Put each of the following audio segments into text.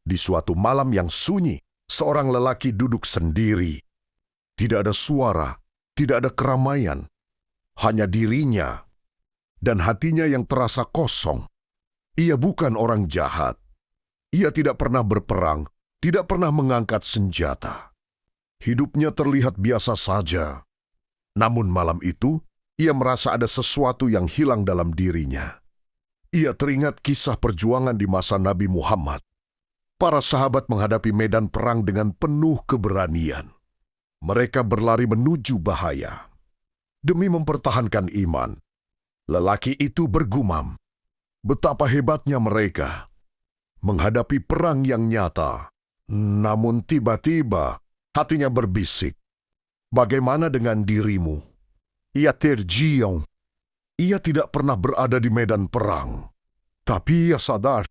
Di suatu malam yang sunyi, seorang lelaki duduk sendiri. Tidak ada suara, tidak ada keramaian, hanya dirinya dan hatinya yang terasa kosong. Ia bukan orang jahat. Ia tidak pernah berperang, tidak pernah mengangkat senjata. Hidupnya terlihat biasa saja. Namun malam itu, ia merasa ada sesuatu yang hilang dalam dirinya. Ia teringat kisah perjuangan di masa Nabi Muhammad. Para sahabat menghadapi medan perang dengan penuh keberanian. Mereka berlari menuju bahaya. Demi mempertahankan iman, lelaki itu bergumam, betapa hebatnya mereka menghadapi perang yang nyata. Namun tiba-tiba hatinya berbisik, bagaimana dengan dirimu? Ia terjiong. Ia tidak pernah berada di medan perang. Tapi ia sadar,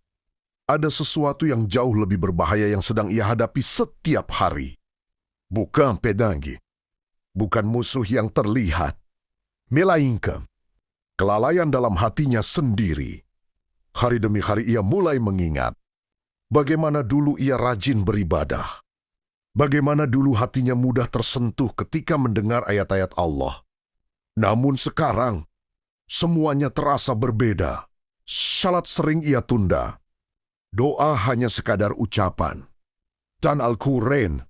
ada sesuatu yang jauh lebih berbahaya yang sedang ia hadapi setiap hari. Bukan pedangi, bukan musuh yang terlihat, melainkan kelalaian dalam hatinya sendiri. Hari demi hari ia mulai mengingat bagaimana dulu ia rajin beribadah. Bagaimana dulu hatinya mudah tersentuh ketika mendengar ayat-ayat Allah. Namun sekarang, semuanya terasa berbeda. Salat sering ia tunda. Doa hanya sekadar ucapan. Dan Al-Quran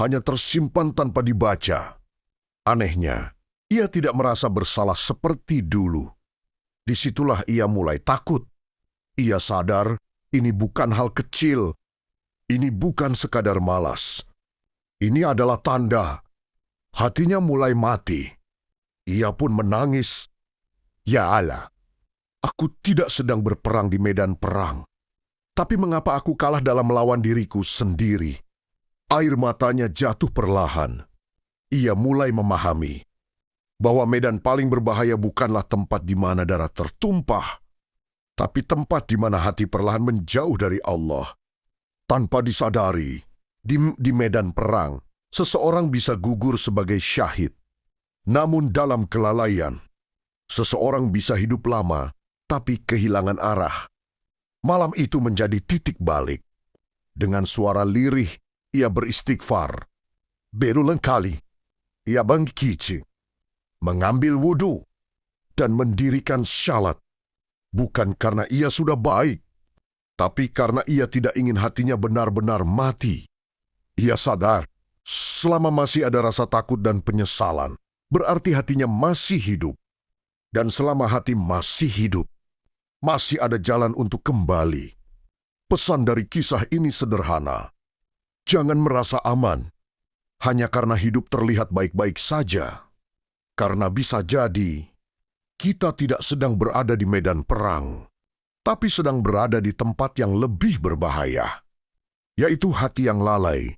hanya tersimpan tanpa dibaca. Anehnya, ia tidak merasa bersalah seperti dulu. Disitulah ia mulai takut. Ia sadar ini bukan hal kecil. Ini bukan sekadar malas. Ini adalah tanda. Hatinya mulai mati. Ia pun menangis. Ya Allah, aku tidak sedang berperang di medan perang. Tapi mengapa aku kalah dalam melawan diriku sendiri? Air matanya jatuh perlahan. Ia mulai memahami bahwa medan paling berbahaya bukanlah tempat di mana darah tertumpah, tapi tempat di mana hati perlahan menjauh dari Allah. Tanpa disadari, di medan perang, seseorang bisa gugur sebagai syahid. Namun dalam kelalaian, seseorang bisa hidup lama, tapi kehilangan arah. Malam itu menjadi titik balik. Dengan suara lirih, ia beristighfar. Berulang kali, ia bangkit, mengambil wudhu, dan mendirikan syalat. Bukan karena ia sudah baik, tapi karena ia tidak ingin hatinya benar-benar mati. Ia sadar, selama masih ada rasa takut dan penyesalan, berarti hatinya masih hidup. Dan selama hati masih hidup, masih ada jalan untuk kembali. Pesan dari kisah ini sederhana. Jangan merasa aman hanya karena hidup terlihat baik-baik saja. Karena bisa jadi kita tidak sedang berada di medan perang, tapi sedang berada di tempat yang lebih berbahaya, yaitu hati yang lalai